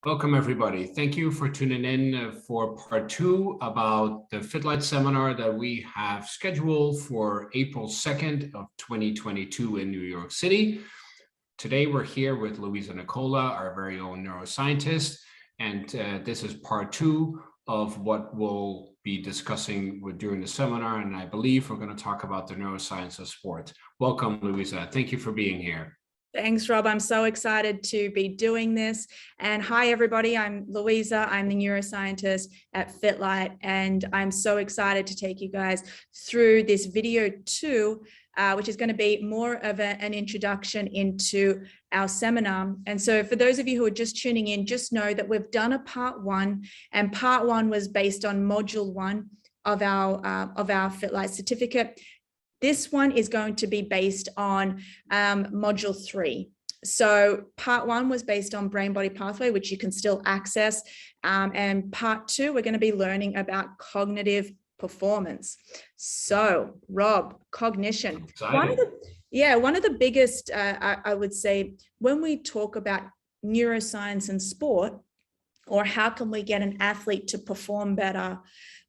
Welcome, everybody. Thank you for tuning in for part 2 about the FitLight seminar that we have scheduled for April 2nd of 2022 in New York City. Today, we're here with Louisa and Nicola, our very own neuroscientist, and this is part 2 of what we'll be discussing during the seminar, and I believe we're going to talk about the neuroscience of sport. Welcome, Louisa. Thank you for being here. Thanks, Rob. I'm so excited to be doing this. And hi, everybody. I'm Louisa. I'm the neuroscientist at FitLight, and I'm so excited to take you guys through this video 2, which is going to be more of an introduction into our seminar. And so for those of you who are just tuning in, just know that we've done a part 1, and part 1 was based on module 1 of our FitLight certificate. This one is going to be based on module 3. So part 1 was based on brain-body pathway, which you can still access. And part 2, we're going to be learning about cognitive performance. So Rob, cognition. One of the biggest, I would say, when we talk about neuroscience and sport, or how can we get an athlete to perform better,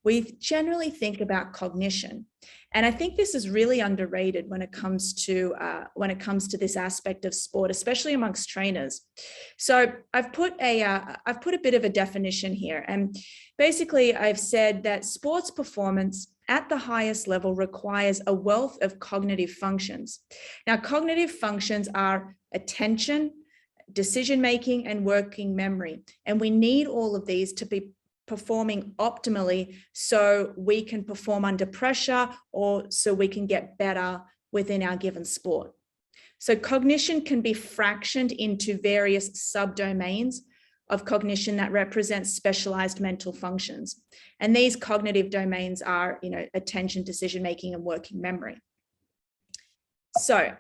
we generally think about cognition. And I think this is really underrated when it comes to this aspect of sport, especially amongst trainers. So I've put a bit of a definition here, and basically I've said that sports performance at the highest level requires a wealth of cognitive functions. Now, cognitive functions are attention, decision-making, and working memory, and we need all of these to be performing optimally so we can perform under pressure, or so we can get better within our given sport. So cognition can be fractioned into various subdomains of cognition that represent specialized mental functions. And these cognitive domains are, attention, decision-making, and working memory. So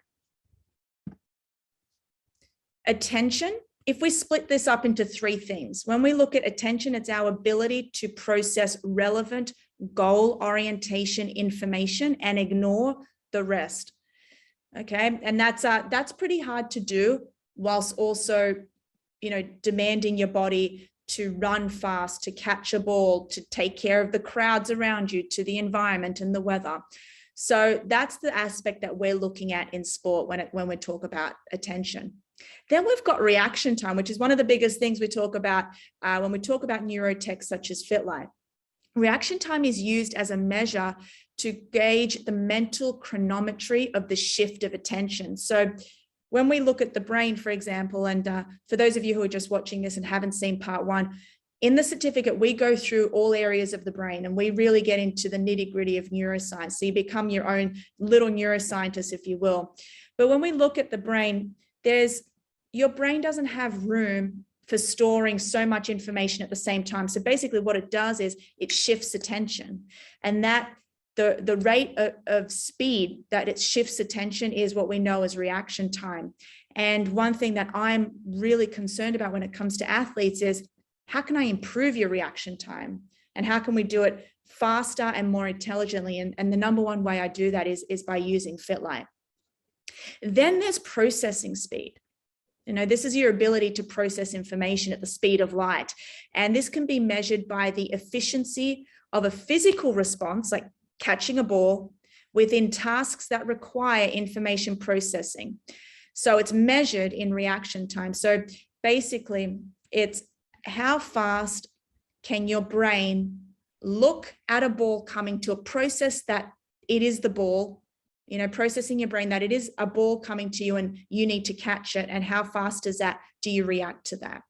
attention, if we split this up into 3 things, when we look at attention, it's our ability to process relevant goal orientation information and ignore the rest. Okay, and that's pretty hard to do whilst also, demanding your body to run fast, to catch a ball, to take care of the crowds around you, to the environment and the weather. So that's the aspect that we're looking at in sport when we talk about attention. Then we've got reaction time, which is one of the biggest things we talk about when we talk about neurotech such as FitLight. Reaction time is used as a measure to gauge the mental chronometry of the shift of attention. So when we look at the brain, for example, and for those of you who are just watching this and haven't seen part 1, in the certificate, we go through all areas of the brain and we really get into the nitty-gritty of neuroscience. So you become your own little neuroscientist, if you will. But when we look at the brain, your brain doesn't have room for storing so much information at the same time. So basically what it does is it shifts attention, and that the rate of speed that it shifts attention is what we know as reaction time. And one thing that I'm really concerned about when it comes to athletes is, how can I improve your reaction time? And how can we do it faster and more intelligently? And the number one way I do that is by using FitLight. Then there's processing speed. This is your ability to process information at the speed of light. And this can be measured by the efficiency of a physical response, like catching a ball, within tasks that require information processing. So it's measured in reaction time. So basically, it's how fast can your brain look at a ball coming to a process that it is the ball, processing your brain that it is a ball coming to you and you need to catch it, and how fast do you react to that?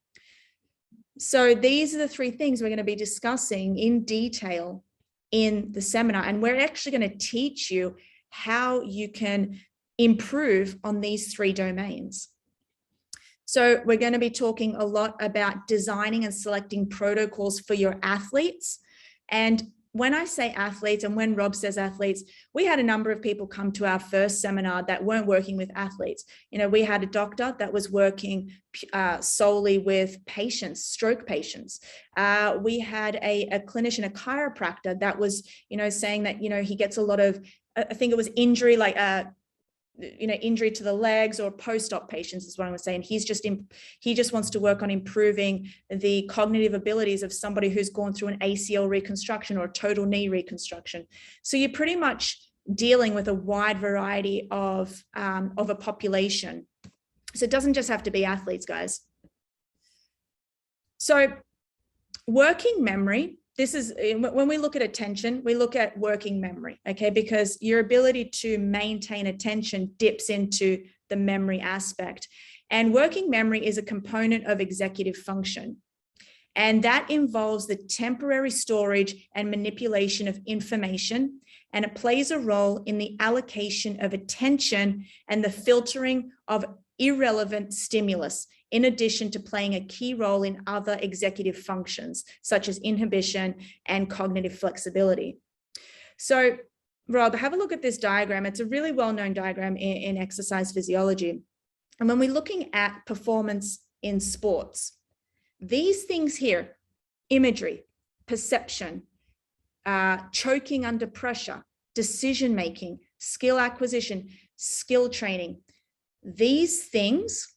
So these are the 3 things we're going to be discussing in detail in the seminar, and we're actually going to teach you how you can improve on these 3 domains. So we're going to be talking a lot about designing and selecting protocols for your athletes. And when I say athletes, and when Rob says athletes, we had a number of people come to our first seminar that weren't working with athletes. We had a doctor that was working solely with patients, stroke patients. We had a clinician, a chiropractor that was, saying that, he gets a lot of, I think it was injury, like injury to the legs or post-op patients is what I'm saying. He just wants to work on improving the cognitive abilities of somebody who's gone through an ACL reconstruction or a total knee reconstruction. So you're pretty much dealing with a wide variety of a population. So it doesn't just have to be athletes, guys. So working memory, this is when we look at attention, we look at working memory, okay? Because your ability to maintain attention dips into the memory aspect. And working memory is a component of executive function. And that involves the temporary storage and manipulation of information, and it plays a role in the allocation of attention and the filtering of irrelevant stimulus, in addition to playing a key role in other executive functions, such as inhibition and cognitive flexibility. So, Rob, have a look at this diagram. It's a really well-known diagram in exercise physiology. And when we're looking at performance in sports, these things here, imagery, perception, choking under pressure, decision-making, skill acquisition, skill training, these things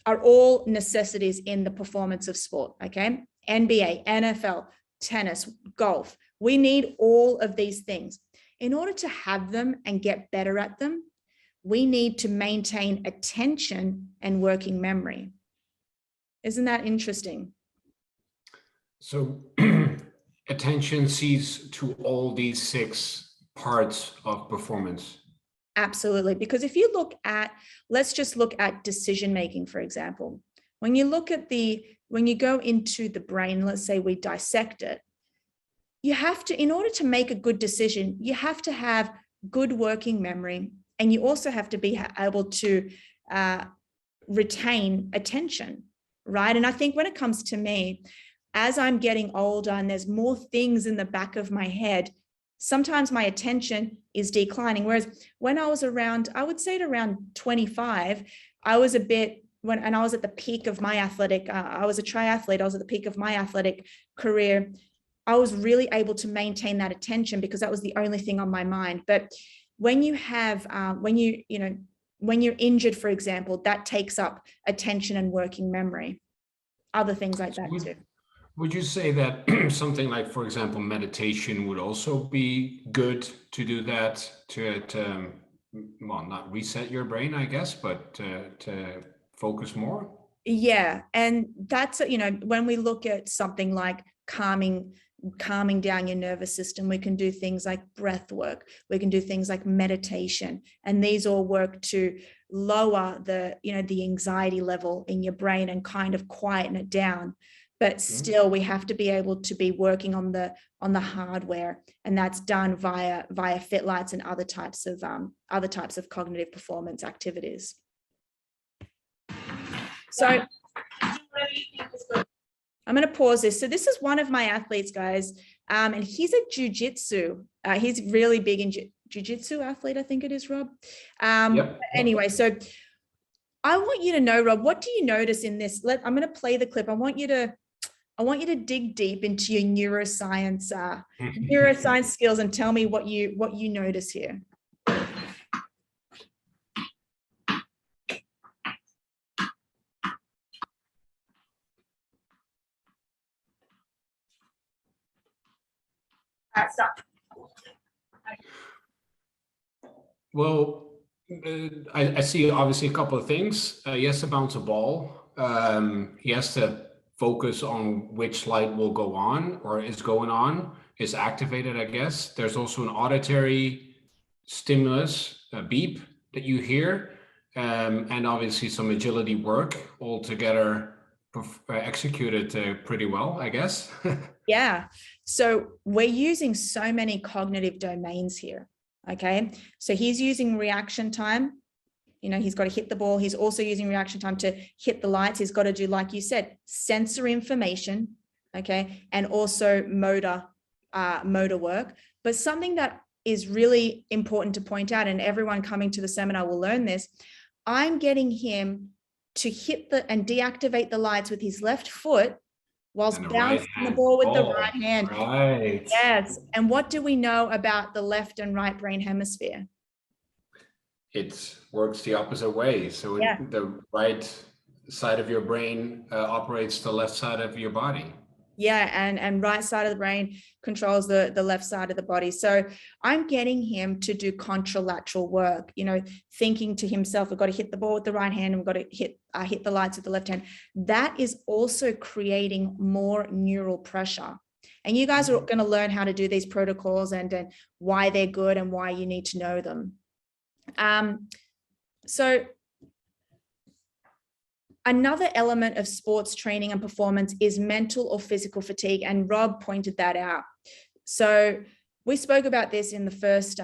are all necessities in the performance of sport, okay? NBA, NFL, tennis, golf. We need all of these things. In order to have them and get better at them, we need to maintain attention and working memory. Isn't that interesting? So attention sees to all these 6 parts of performance. Absolutely. Because if you look at, let's just look at decision-making, for example. When you look at when you go into the brain, let's say we dissect it, you have to, in order to make a good decision, you have to have good working memory, and you also have to be able to retain attention, right? And I think when it comes to me, as I'm getting older and there's more things in the back of my head, sometimes my attention is declining. Whereas when I was around, I would say at around 25, I was and I was at the peak of my athletic, I was a triathlete, I was at the peak of my athletic career. I was really able to maintain that attention because that was the only thing on my mind. But when you have, when you're injured, for example, that takes up attention and working memory, other things like that too. Would you say that something like, for example, meditation would also be good to do that, to well, not reset your brain, I guess, but to focus more? Yeah. And that's, when we look at something like calming down your nervous system, we can do things like breath work. We can do things like meditation. And these all work to lower the anxiety level in your brain and kind of quieten it down. But still, we have to be able to be working on the hardware, and that's done via FITLIGHts and other types of cognitive performance activities. So I'm going to pause this. So this is one of my athletes, guys, and he's a jiu-jitsu. He's really big in jiu-jitsu athlete, I think it is, Rob. Yep. Anyway, so I want you to know, Rob, what do you notice in this? I'm going to play the clip. I want you to dig deep into your neuroscience skills and tell me what you notice here. Stop. Well, I see obviously a couple of things. He has to bounce a ball. He has to focus on which light will go on or is going on, is activated, I guess. There's also an auditory stimulus, a beep that you hear, and obviously some agility work all together executed pretty well, I guess. Yeah. So we're using so many cognitive domains here. Okay. So he's using reaction time. He's got to hit the ball. He's also using reaction time to hit the lights. He's got to do, like you said, sensory information, okay, and also motor work. But something that is really important to point out, and everyone coming to the seminar will learn this, I'm getting him to hit and deactivate the lights with his left foot whilst bouncing the ball with the right hand. Right. Yes. And what do we know about the left and right brain hemisphere? it works the opposite way. So Yeah. the right side of your brain operates the left side of your body. Yeah, and right side of the brain controls the left side of the body. So I'm getting him to do contralateral work, thinking to himself, we've got to hit the ball with the right hand and we've got to hit the lights with the left hand. That is also creating more neural pressure. And you guys are going to learn how to do these protocols and why they're good and why you need to know them. So another element of sports training and performance is mental or physical fatigue, and Rob pointed that out. So we spoke about this in the first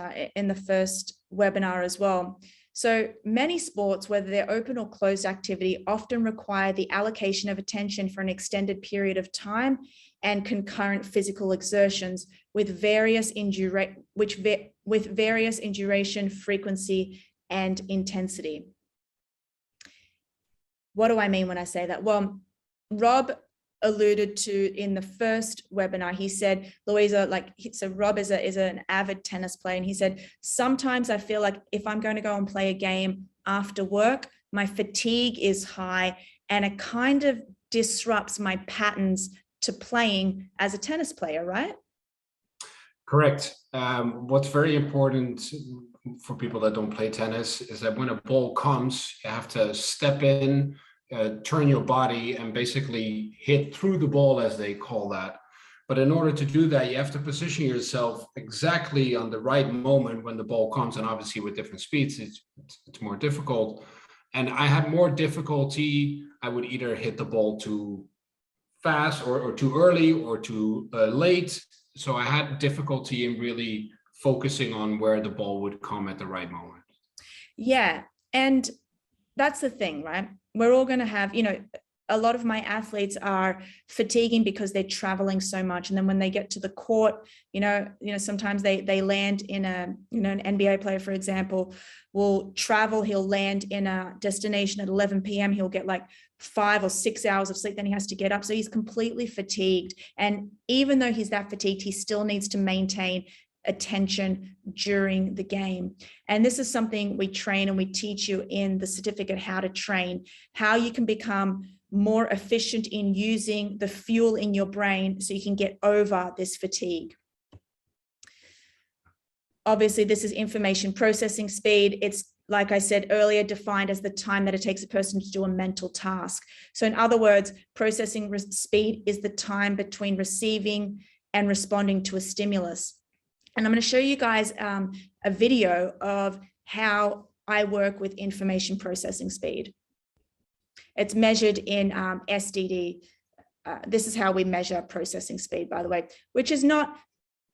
webinar as well. So many sports, whether they're open or closed activity, often require the allocation of attention for an extended period of time and concurrent physical exertions with various in duration, frequency, and intensity. What do I mean when I say that? Well, Rob alluded to in the first webinar, he said, Louisa, so Rob is an avid tennis player. And he said, sometimes I feel like if I'm going to go and play a game after work, my fatigue is high and it kind of disrupts my patterns to playing as a tennis player, right? Correct. What's very important for people that don't play tennis is that when a ball comes, you have to step in, turn your body and basically hit through the ball, as they call that. But in order to do that, you have to position yourself exactly on the right moment when the ball comes. And obviously with different speeds, it's more difficult. And I had more difficulty. I would either hit the ball too fast or too early or too late. So I had difficulty in really focusing on where the ball would come at the right moment. Yeah. And that's the thing, right? We're all going to have, a lot of my athletes are fatiguing because they're traveling so much. And then when they get to the court, sometimes they land in an NBA player, for example, will travel. He'll land in a destination at 11 p.m. He'll get like 5 or 6 hours of sleep. Then he has to get up. So he's completely fatigued. And even though he's that fatigued, he still needs to maintain attention during the game. And this is something we train and we teach you in the certificate, how to train, how you can become more efficient in using the fuel in your brain so you can get over this fatigue. Obviously, this is information processing speed. It's, like I said earlier, defined as the time that it takes a person to do a mental task. So in other words, processing speed is the time between receiving and responding to a stimulus. And I'm going to show you guys a video of how I work with information processing speed. It's measured in SDD. This is how we measure processing speed, by the way, which is not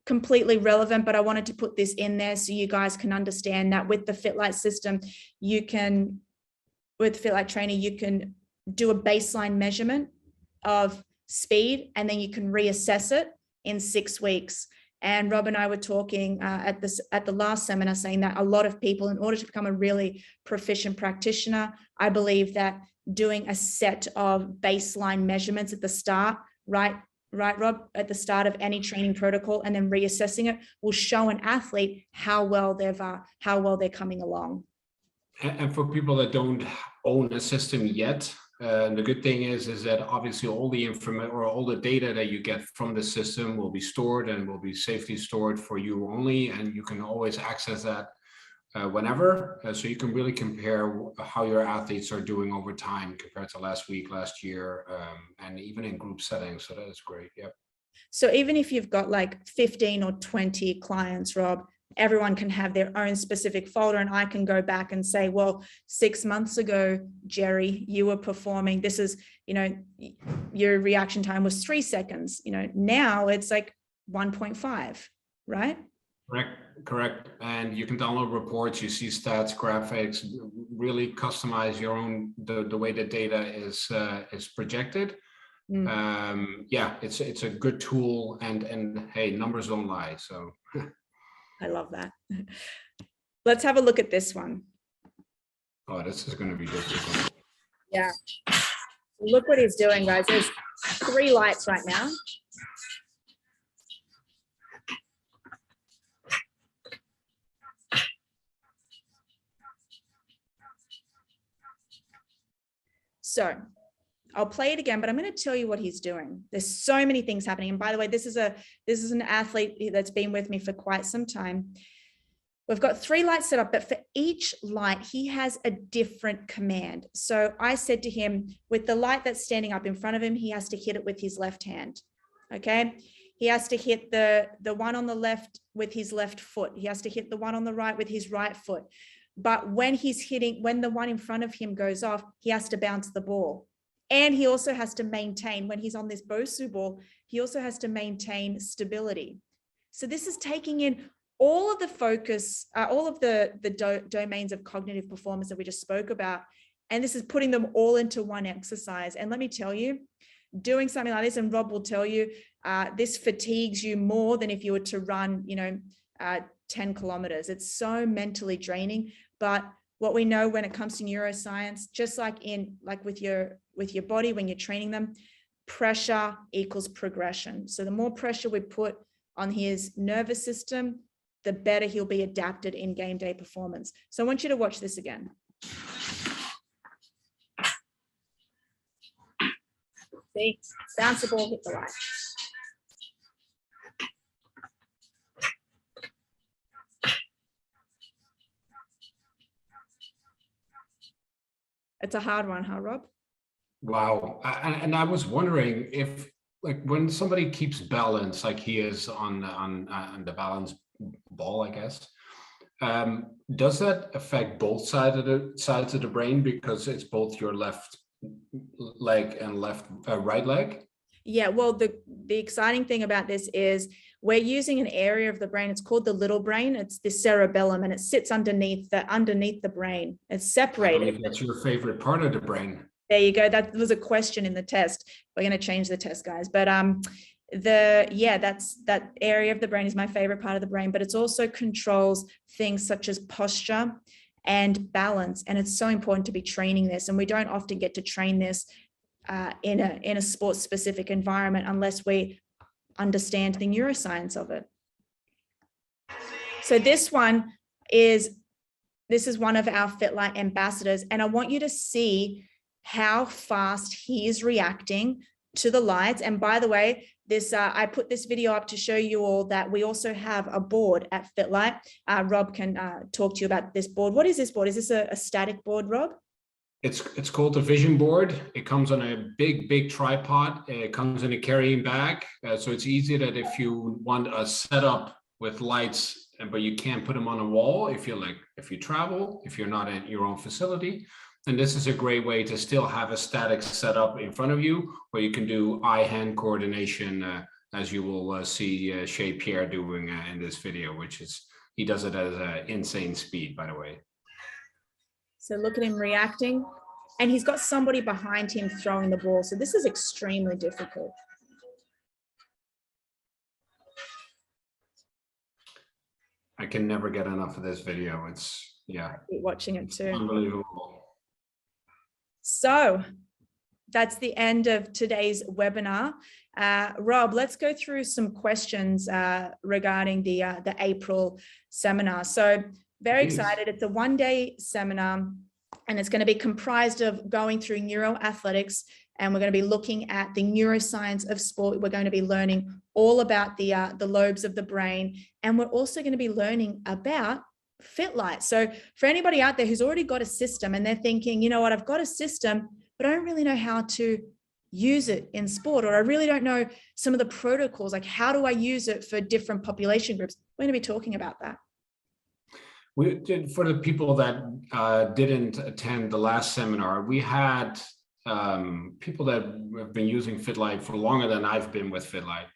completely relevant, but I wanted to put this in there so you guys can understand that with the FitLight system, with FitLight Trainer, you can do a baseline measurement of speed, and then you can reassess it in 6 weeks. And Rob and I were talking at the last seminar, saying that a lot of people, in order to become a really proficient practitioner, I believe that doing a set of baseline measurements at the start, right, Rob, at the start of any training protocol, and then reassessing it will show an athlete how well they're coming along. And for people that don't own a system yet, the good thing is that obviously all the information or all the data that you get from the system will be stored and will be safely stored for you only, and you can always access that whenever, so you can really compare how your athletes are doing over time compared to last week, last year, and even in group settings. So that is great. Yep. So even if you've got like 15 or 20 clients, Rob, everyone can have their own specific folder, and I can go back and say, well, 6 months ago, Jerry, you were performing, this is, your reaction time was 3 seconds, now it's like 1.5, right? Correct. And you can download reports, you see stats, graphics, really customize your own, the way the data is projected. Yeah, it's a good tool, and hey, numbers don't lie. So I love that. Let's have a look at this one. Oh, this is going to be difficult. Yeah. Look what he's doing, guys. There's 3 lights right now. So I'll play it again, but I'm going to tell you what he's doing. There's so many things happening. And by the way, this is an athlete that's been with me for quite some time. We've got 3 lights set up, but for each light, he has a different command. So I said to him, with the light that's standing up in front of him, he has to hit it with his left hand. Okay. He has to hit the one on the left with his left foot. He has to hit the one on the right with his right foot. But when the one in front of him goes off, he has to bounce the ball. And he also has to maintain, when he's on this Bouw ball, he also has to maintain stability. So this is taking in all of the focus, all of the domains of cognitive performance that we just spoke about. And this is putting them all into one exercise. And let me tell you, doing something like this, and Rob will tell you, this fatigues you more than if you were to run, 10 kilometers. It's so mentally draining. But what we know when it comes to neuroscience, just like with your body, when you're training them, pressure equals progression. So the more pressure we put on his nervous system, the better he'll be adapted in game day performance. So I want you to watch this again. See, bounce the ball, hit the light. It's a hard one, huh, Rob? Wow. And I was wondering if, like, when somebody keeps balance, like he is on the balance ball, I guess, does that affect both sides of the brain, because it's both your left leg and right leg? Yeah, well, the exciting thing about this is we're using an area of the brain. It's called the little brain. It's the cerebellum, and it sits underneath the brain. It's separated. I believe that's your favorite part of the brain. There you go. That was a question in the test. We're going to change the test, guys. But that area of the brain is my favorite part of the brain, but it also controls things such as posture and balance. And it's so important to be training this. And we don't often get to train this in a sports specific environment unless we understand the neuroscience of it. So this is one of our FitLight ambassadors. And I want you to see how fast he is reacting to the lights. And by the way, I put this video up to show you all that we also have a board at FitLight. Rob can talk to you about this board. What is this board? Is this a static board, Rob? It's called a vision board. It comes on a big tripod. It comes in a carrying bag. So it's easy that if you want a setup with lights, but you can't put them on a wall, if you travel, if you're not at your own facility, then this is a great way to still have a static setup in front of you, where you can do eye-hand coordination, as you will see Shay Pierre doing in this video, he does it at an insane speed, by the way. So look at him reacting, and he's got somebody behind him throwing the ball. So this is extremely difficult. I can never get enough of this video. Yeah. Keep watching it too. Unbelievable. So that's the end of today's webinar. Rob, let's go through some questions regarding the April seminar. So very excited. It's a one-day seminar, and it's going to be comprised of going through neuroathletics, and we're going to be looking at the neuroscience of sport. We're going to be learning all about the lobes of the brain, and we're also going to be learning about FitLight. So for anybody out there who's already got a system and they're thinking, you know what, I've got a system, but I don't really know how to use it in sport, or I really don't know some of the protocols, like how do I use it for different population groups? We're going to be talking about that. We did, for the people that didn't attend the last seminar, we had people that have been using FitLight for longer than I've been with FitLight.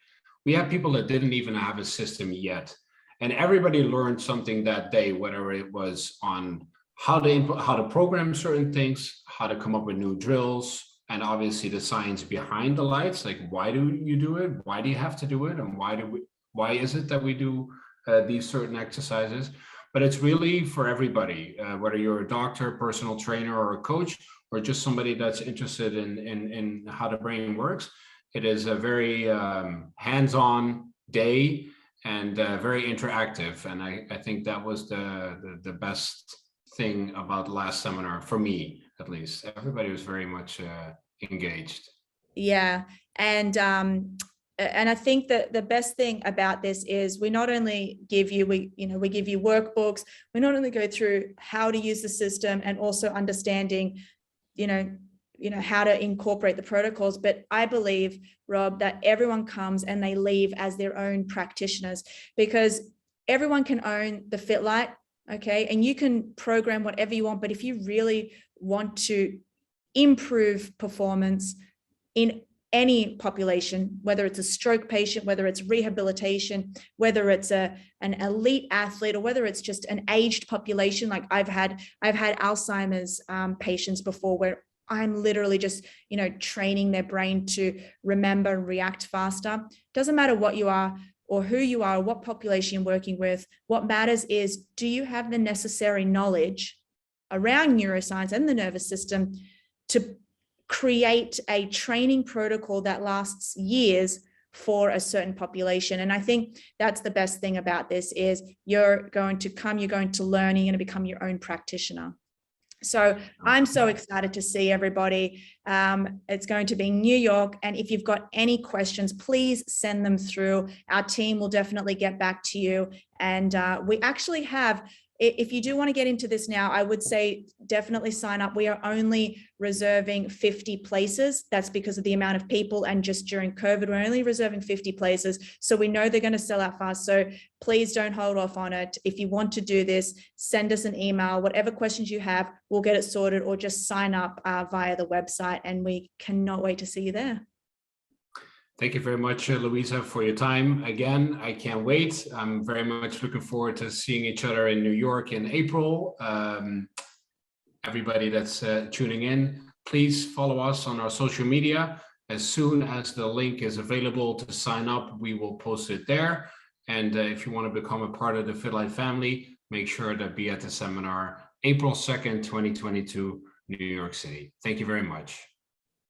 We had people that didn't even have a system yet. And everybody learned something that day, whether it was on how to program certain things, how to come up with new drills, and obviously the science behind the lights, like why do you do it? Why do you have to do it? And why is it that we do these certain exercises? But it's really for everybody, whether you're a doctor, personal trainer, or a coach, or just somebody that's interested in how the brain works. It is a very hands-on day and very interactive. And I think that was the best thing about the last seminar for me, at least. Everybody was very much engaged. Yeah. And I think that the best thing about this is we not only give you, we give you workbooks, we not only go through how to use the system and also understanding, how to incorporate the protocols. But I believe, Rob, that everyone comes and they leave as their own practitioners, because everyone can own the FitLight, okay? And you can program whatever you want, but if you really want to improve performance in any population, whether it's a stroke patient, whether it's rehabilitation, whether it's an elite athlete, or whether it's just an aged population. Like I've had Alzheimer's patients before, where I'm literally just, training their brain to remember and react faster. Doesn't matter what you are or who you are, or what population you're working with. What matters is, do you have the necessary knowledge around neuroscience and the nervous system to create a training protocol that lasts years for a certain population? And I think that's the best thing about this is you're going to learn, you're going to become your own practitioner. So I'm so excited to see everybody. It's going to be New York. And if you've got any questions, please send them through. Our team will definitely get back to you. And we actually have, if you do want to get into this now, I would say definitely sign up. We are only reserving 50 places. That's because of the amount of people, and just during COVID, we're only reserving 50 places. So we know they're going to sell out fast. So please don't hold off on it. If you want to do this, send us an email. Whatever questions you have, we'll get it sorted, or just sign up via the website, and we cannot wait to see you there. Thank you very much, Louisa, for your time. Again, I can't wait. I'm very much looking forward to seeing each other in New York in April. Everybody that's tuning in, please follow us on our social media. As soon as the link is available to sign up, we will post it there. And if you want to become a part of the FitLife family, make sure to be at the seminar April 2nd, 2022, New York City. Thank you very much.